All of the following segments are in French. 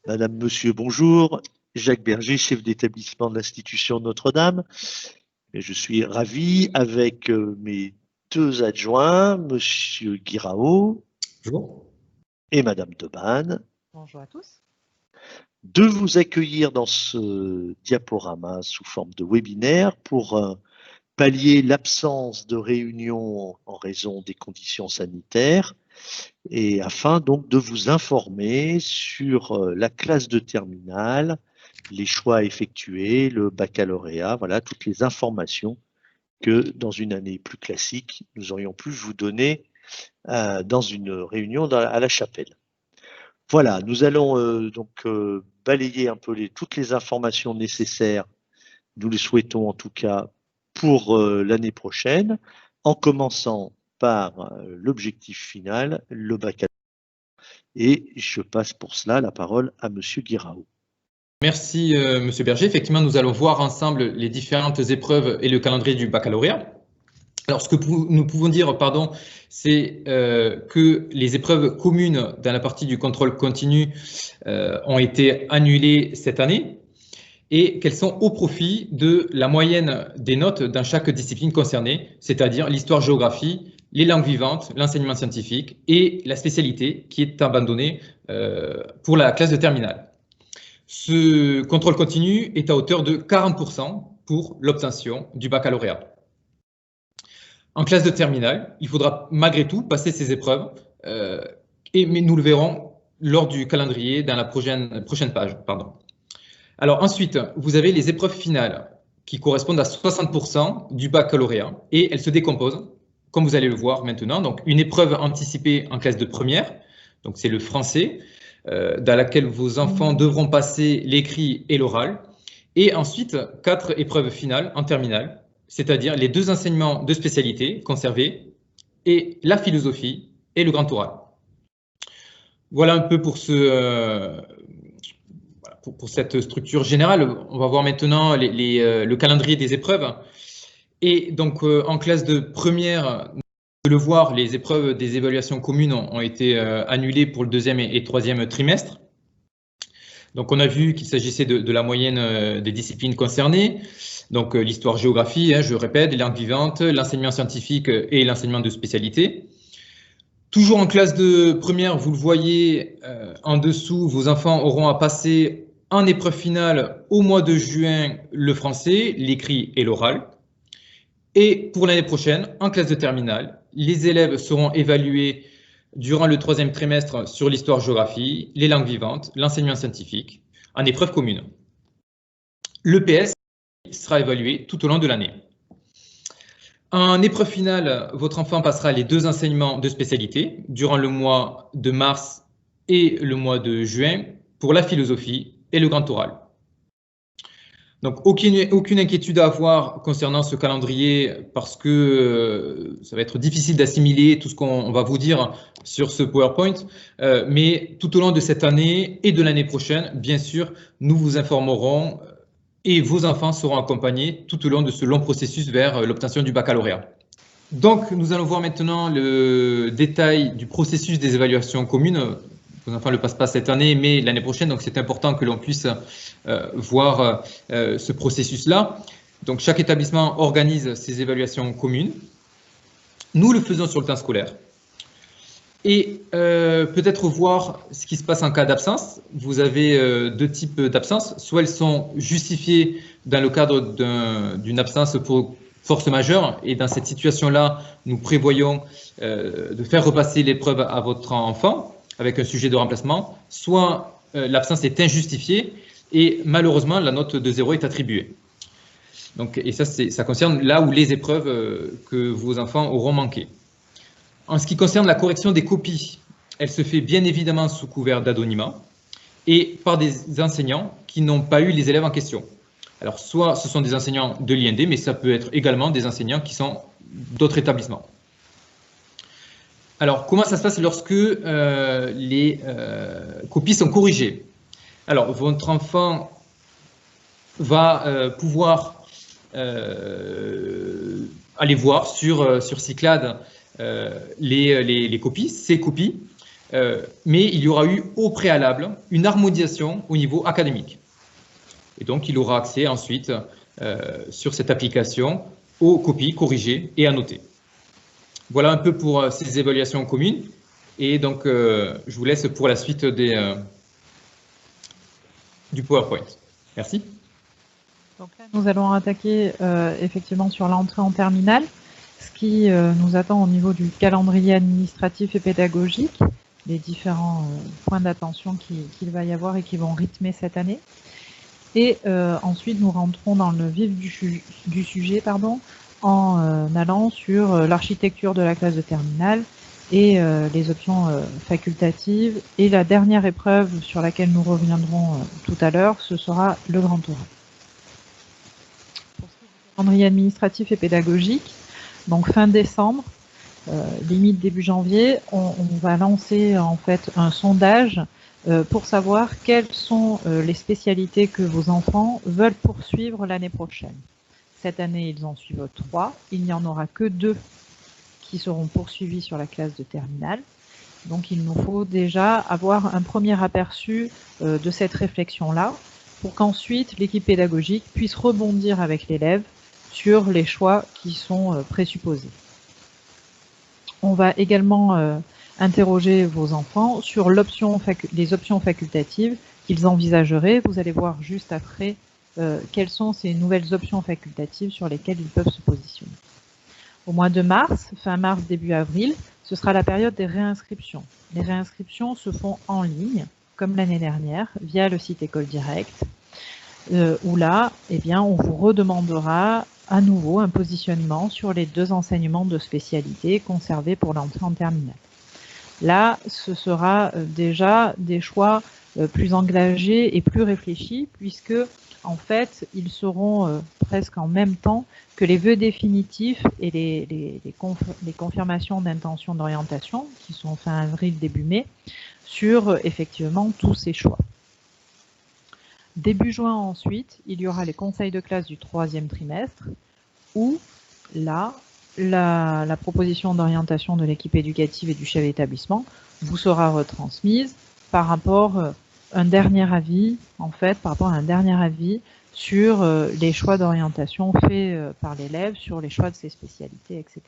Madame, Monsieur, bonjour. Jacques Berger, chef d'établissement de l'Institution Notre-Dame. Et je suis ravi avec mes deux adjoints, Monsieur Guiraud Bonjour. et Madame Debanne, Bonjour à tous. de vous accueillir dans ce diaporama sous forme de webinaire pour pallier l'absence de réunion en raison des conditions sanitaires et afin donc de vous informer sur la classe de terminale, les choix effectués, le baccalauréat, voilà toutes les informations que dans une année plus classique, nous aurions pu vous donner dans une réunion à la chapelle. Voilà, nous allons donc balayer un peu toutes les informations nécessaires, nous les souhaitons en tout cas, pour l'année prochaine, en commençant par l'objectif final, le baccalauréat. Et je passe pour cela la parole à Monsieur Guiraud. Merci Monsieur Berger. Effectivement, nous allons voir ensemble les différentes épreuves et le calendrier du baccalauréat. Alors, ce que nous pouvons dire, c'est que les épreuves communes dans la partie du contrôle continu ont été annulées cette année et qu'elles sont au profit de la moyenne des notes dans chaque discipline concernée, c'est-à-dire l'histoire-géographie, les langues vivantes, l'enseignement scientifique et la spécialité qui est abandonnée pour la classe de terminale. Ce contrôle continu est à hauteur de 40% pour l'obtention du baccalauréat. En classe de terminale, il faudra malgré tout passer ces épreuves, mais nous le verrons lors du calendrier dans la prochaine page. Alors ensuite, vous avez les épreuves finales qui correspondent à 60% du baccalauréat et elles se décomposent, comme vous allez le voir maintenant. Donc une épreuve anticipée en classe de première, donc c'est le français, dans laquelle vos enfants devront passer l'écrit et l'oral. Et ensuite, 4 épreuves finales en terminale, c'est-à-dire les 2 enseignements de spécialité conservés et la philosophie et le grand oral. Voilà un peu pour cette structure générale. On va voir maintenant le calendrier des épreuves. Et donc, en classe de première, vous le voir, les épreuves des évaluations communes ont été annulées pour le 2e et 3e trimestre. Donc, on a vu qu'il s'agissait de la moyenne des disciplines concernées. Donc, l'histoire-géographie, je répète, les langues vivantes, l'enseignement scientifique et l'enseignement de spécialité. Toujours en classe de première, vous le voyez en dessous, vos enfants auront à passer en épreuve finale au mois de juin le français, l'écrit et l'oral. Et pour l'année prochaine, en classe de terminale, les élèves seront évalués durant le 3e trimestre sur l'histoire-géographie, les langues vivantes, l'enseignement scientifique, en épreuve commune. L'EPS sera évalué tout au long de l'année. En épreuve finale, votre enfant passera les 2 enseignements de spécialité durant le mois de mars et le mois de juin pour la philosophie et le grand oral. Donc, aucune inquiétude à avoir concernant ce calendrier parce que ça va être difficile d'assimiler tout ce qu'on va vous dire sur ce PowerPoint. Mais tout au long de cette année et de l'année prochaine, bien sûr, nous vous informerons et vos enfants seront accompagnés tout au long de ce long processus vers l'obtention du baccalauréat. Donc, nous allons voir maintenant le détail du processus des évaluations communes. Vos enfants ne le passent pas cette année, mais l'année prochaine, donc c'est important que l'on puisse voir ce processus-là. Donc, chaque établissement organise ses évaluations communes. Nous le faisons sur le temps scolaire. Et peut-être voir ce qui se passe en cas d'absence. Vous avez 2 types d'absences. Soit elles sont justifiées dans le cadre d'une absence pour force majeure. Et dans cette situation-là, nous prévoyons de faire repasser l'épreuve à votre enfant avec un sujet de remplacement. Soit l'absence est injustifiée et malheureusement, la note de 0 est attribuée. Donc, et ça concerne là où les épreuves que vos enfants auront manqué. En ce qui concerne la correction des copies, elle se fait bien évidemment sous couvert d'anonymat et par des enseignants qui n'ont pas eu les élèves en question. Alors, soit ce sont des enseignants de l'IND, mais ça peut être également des enseignants qui sont d'autres établissements. Alors, comment ça se passe lorsque les copies sont corrigées? Alors, votre enfant va pouvoir aller voir sur Cyclades les copies, ces copies. mais il y aura eu au préalable une harmonisation au niveau académique. Et donc, il aura accès ensuite sur cette application aux copies corrigées et annotées. Voilà un peu pour ces évaluations communes. Et donc, je vous laisse pour la suite du PowerPoint. Merci. Donc là, nous allons attaquer effectivement sur l'entrée en terminale, ce qui nous attend au niveau du calendrier administratif et pédagogique, les différents points d'attention qu'il va y avoir et qui vont rythmer cette année. Et ensuite, nous rentrons dans le vif du sujet en allant sur l'architecture de la classe de terminale et les options facultatives. Et la dernière épreuve sur laquelle nous reviendrons tout à l'heure, ce sera le grand oral. Pour ce qui est du calendrier administratif et pédagogique, donc fin décembre, limite début janvier, on va lancer en fait un sondage pour savoir quelles sont les spécialités que vos enfants veulent poursuivre l'année prochaine. Cette année, ils en suivent 3. Il n'y en aura que 2 qui seront poursuivis sur la classe de terminale. Donc, il nous faut déjà avoir un premier aperçu de cette réflexion-là pour qu'ensuite l'équipe pédagogique puisse rebondir avec l'élève sur les choix qui sont présupposés. On va également interroger vos enfants sur les options facultatives qu'ils envisageraient. Vous allez voir juste après quelles sont ces nouvelles options facultatives sur lesquelles ils peuvent se positionner. Au mois de mars, fin mars, début avril, ce sera la période des réinscriptions. Les réinscriptions se font en ligne, comme l'année dernière, via le site École Directe, où là, eh bien, on vous redemandera à nouveau un positionnement sur les 2 enseignements de spécialité conservés pour l'entrée en terminale. Là, ce sera déjà des choix plus engagés et plus réfléchis, puisque en fait, ils seront presque en même temps que les vœux définitifs et les confirmations d'intention d'orientation, qui sont fin avril, début mai, sur effectivement tous ces choix. Début juin ensuite, il y aura les conseils de classe du 3e trimestre, où là, la proposition d'orientation de l'équipe éducative et du chef d'établissement vous sera retransmise par rapport à un dernier avis, sur les choix d'orientation faits par l'élève, sur les choix de ses spécialités, etc.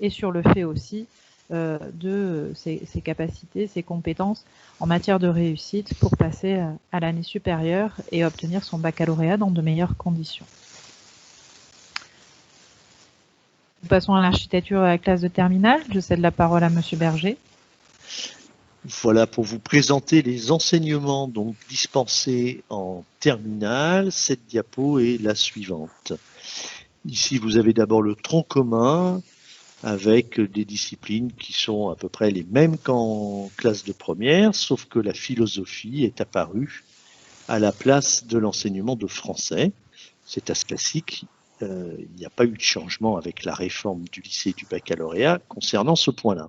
Et sur le fait aussi de ses capacités, ses compétences en matière de réussite pour passer à l'année supérieure et obtenir son baccalauréat dans de meilleures conditions. Nous passons à l'architecture de la classe de terminale. Je cède la parole à Monsieur Berger. Voilà pour vous présenter les enseignements donc dispensés en terminale. Cette diapo est la suivante. Ici, vous avez d'abord le tronc commun avec des disciplines qui sont à peu près les mêmes qu'en classe de première, sauf que la philosophie est apparue à la place de l'enseignement de français. C'est assez classique. Il n'y a pas eu de changement avec la réforme du lycée et du baccalauréat concernant ce point-là.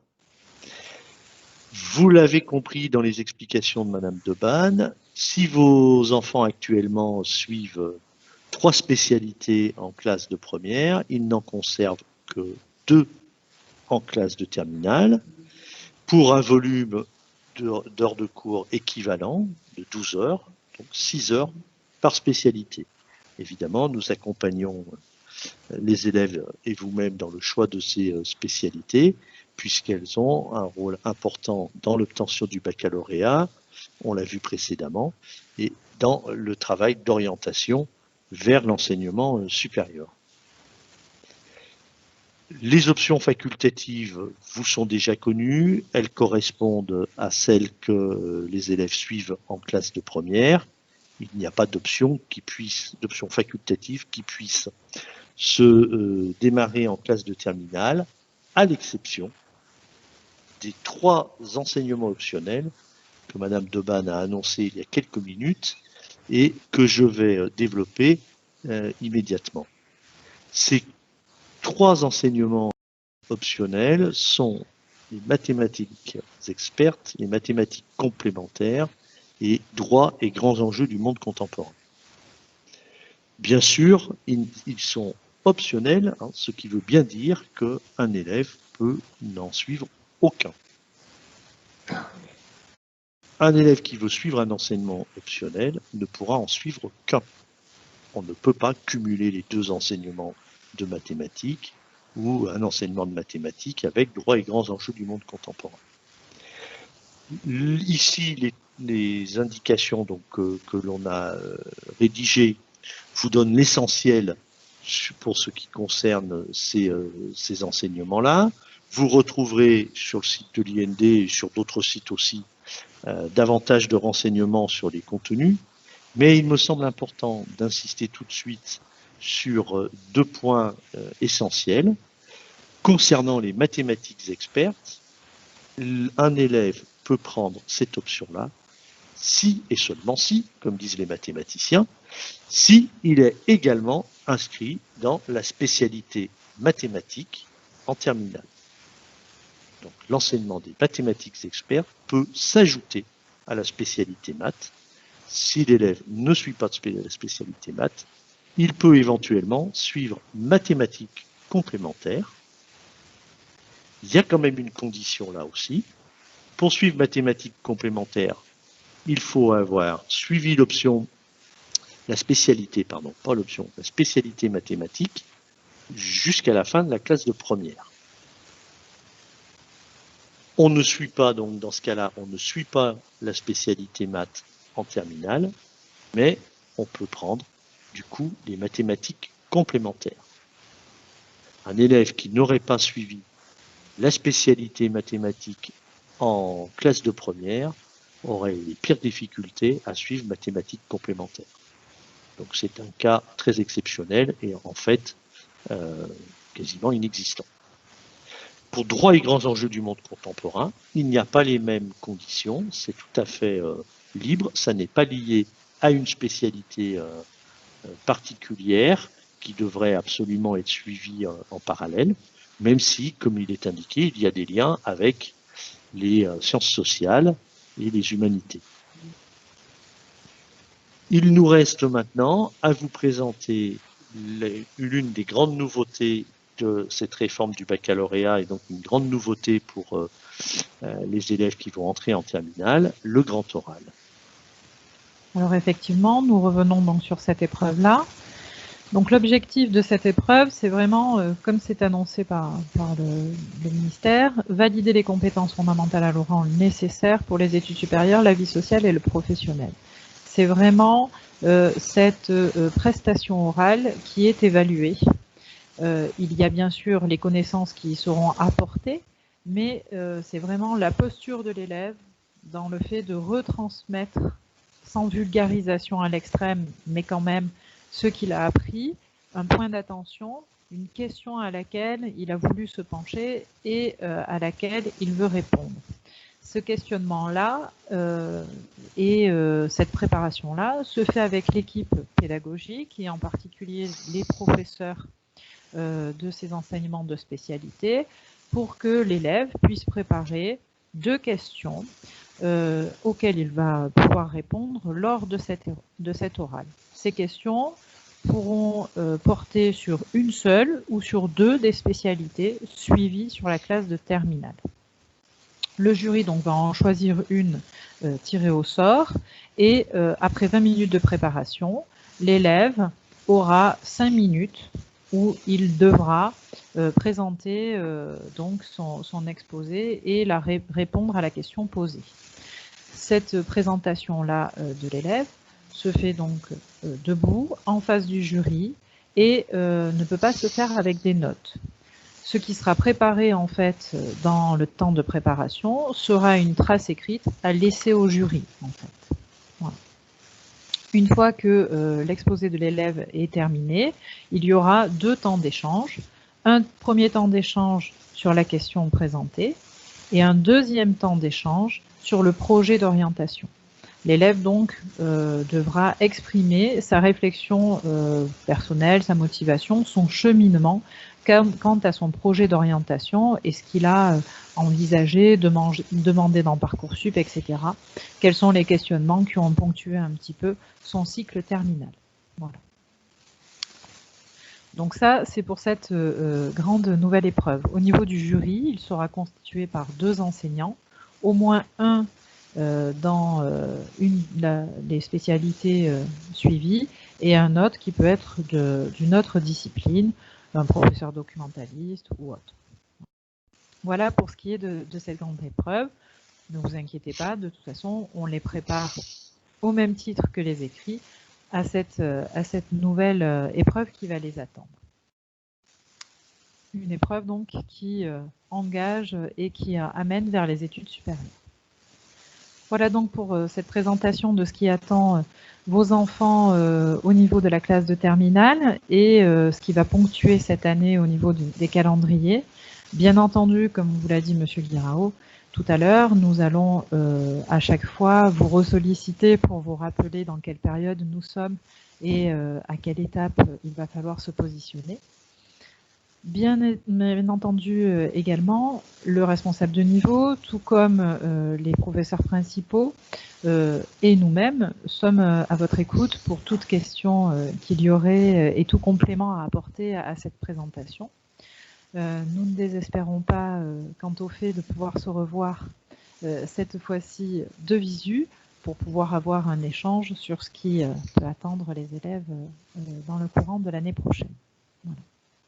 Vous l'avez compris dans les explications de Madame Debanne, si vos enfants actuellement suivent 3 spécialités en classe de première, ils n'en conservent que 2 en classe de terminale, pour un volume d'heures de cours équivalent de 12 heures, donc 6 heures par spécialité. Évidemment, nous accompagnons les élèves et vous-même dans le choix de ces spécialités, puisqu'elles ont un rôle important dans l'obtention du baccalauréat, on l'a vu précédemment, et dans le travail d'orientation vers l'enseignement supérieur. Les options facultatives vous sont déjà connues, elles correspondent à celles que les élèves suivent en classe de première. Il n'y a pas d'option facultative qui puisse se démarrer en classe de terminale, à l'exception des 3 enseignements optionnels que Madame Debanne a annoncé il y a quelques minutes et que je vais développer immédiatement. Ces 3 enseignements optionnels sont les mathématiques expertes, les mathématiques complémentaires et droit et grands enjeux du monde contemporain. Bien sûr, ils sont optionnels, ce qui veut bien dire qu'un élève peut n'en suivre aucun. Un élève qui veut suivre un enseignement optionnel ne pourra en suivre qu'un. On ne peut pas cumuler les deux enseignements de mathématiques ou un enseignement de mathématiques avec droit et grands enjeux du monde contemporain. Ici, les indications donc, que l'on a rédigées vous donnent l'essentiel pour ce qui concerne ces enseignements-là. Vous retrouverez sur le site de l'IND et sur d'autres sites aussi davantage de renseignements sur les contenus, mais il me semble important d'insister tout de suite sur deux points essentiels. Concernant les mathématiques expertes, un élève peut prendre cette option-là si et seulement si, comme disent les mathématiciens, si il est également inscrit dans la spécialité mathématique en terminale. Donc l'enseignement des mathématiques expertes peut s'ajouter à la spécialité maths. Si l'élève ne suit pas de la spécialité maths, il peut éventuellement suivre mathématiques complémentaires. Il y a quand même une condition là aussi. Pour suivre mathématiques complémentaires, il faut avoir suivi la spécialité mathématique jusqu'à la fin de la classe de première. On ne suit pas, donc dans ce cas-là, on ne suit pas la spécialité maths en terminale, mais on peut prendre du coup des mathématiques complémentaires. Un élève qui n'aurait pas suivi la spécialité mathématique en classe de première aurait les pires difficultés à suivre mathématiques complémentaires. Donc c'est un cas très exceptionnel et en fait quasiment inexistant. Pour droit et grands enjeux du monde contemporain, il n'y a pas les mêmes conditions, c'est tout à fait libre, ça n'est pas lié à une spécialité particulière qui devrait absolument être suivie en parallèle, même si, comme il est indiqué, il y a des liens avec les sciences sociales et les humanités. Il nous reste maintenant à vous présenter l'une des grandes nouveautés de cette réforme du baccalauréat et donc une grande nouveauté pour les élèves qui vont entrer en terminale, le grand oral. Alors effectivement, nous revenons donc sur cette épreuve-là. Donc l'objectif de cette épreuve, c'est vraiment, comme c'est annoncé par le ministère, valider les compétences fondamentales à l'oral nécessaires pour les études supérieures, la vie sociale et le professionnel. C'est vraiment cette prestation orale qui est évaluée. Il y a bien sûr les connaissances qui seront apportées, mais c'est vraiment la posture de l'élève dans le fait de retransmettre, sans vulgarisation à l'extrême, mais quand même ce qu'il a appris, un point d'attention, une question à laquelle il a voulu se pencher et à laquelle il veut répondre. Ce questionnement-là et cette préparation-là se fait avec l'équipe pédagogique et en particulier les professeurs de ces enseignements de spécialité pour que l'élève puisse préparer 2 questions auxquelles il va pouvoir répondre lors de cet oral. Ces questions pourront porter sur une seule ou sur 2 des spécialités suivies sur la classe de terminale. Le jury donc va en choisir une tirée au sort et après 20 minutes de préparation, l'élève aura 5 minutes où il devra présenter donc son exposé et répondre à la question posée. Cette présentation-là de l'élève se fait donc debout, en face du jury, et ne peut pas se faire avec des notes. Ce qui sera préparé en fait dans le temps de préparation sera une trace écrite à laisser au jury en fait. Voilà. Une fois que l'exposé de l'élève est terminé, il y aura 2 temps d'échange. Un premier temps d'échange sur la question présentée et un deuxième temps d'échange sur le projet d'orientation. L'élève donc devra exprimer sa réflexion personnelle, sa motivation, son cheminement quant à son projet d'orientation et ce qu'il a envisagé, demandé dans Parcoursup, etc. Quels sont les questionnements qui ont ponctué un petit peu son cycle terminal. Voilà. Donc ça, c'est pour cette grande nouvelle épreuve. Au niveau du jury, il sera constitué par 2 enseignants, au moins un dans les spécialités suivies et un autre qui peut être d'une autre discipline, un professeur documentaliste ou autre. Voilà pour ce qui est de cette grande épreuve. Ne vous inquiétez pas, de toute façon, on les prépare au même titre que les écrits à cette nouvelle épreuve qui va les attendre. Une épreuve donc qui engage et qui amène vers les études supérieures. Voilà donc pour cette présentation de ce qui attend vos enfants au niveau de la classe de terminale et ce qui va ponctuer cette année au niveau des calendriers. Bien entendu, comme vous l'a dit Monsieur Guirao tout à l'heure, nous allons à chaque fois vous ressolliciter pour vous rappeler dans quelle période nous sommes et à quelle étape il va falloir se positionner. Bien entendu également, le responsable de niveau, tout comme les professeurs principaux et nous-mêmes, sommes à votre écoute pour toute question qu'il y aurait et tout complément à apporter à cette présentation. Nous ne désespérons pas quant au fait de pouvoir se revoir cette fois-ci de visu pour pouvoir avoir un échange sur ce qui peut attendre les élèves dans le courant de l'année prochaine. Voilà.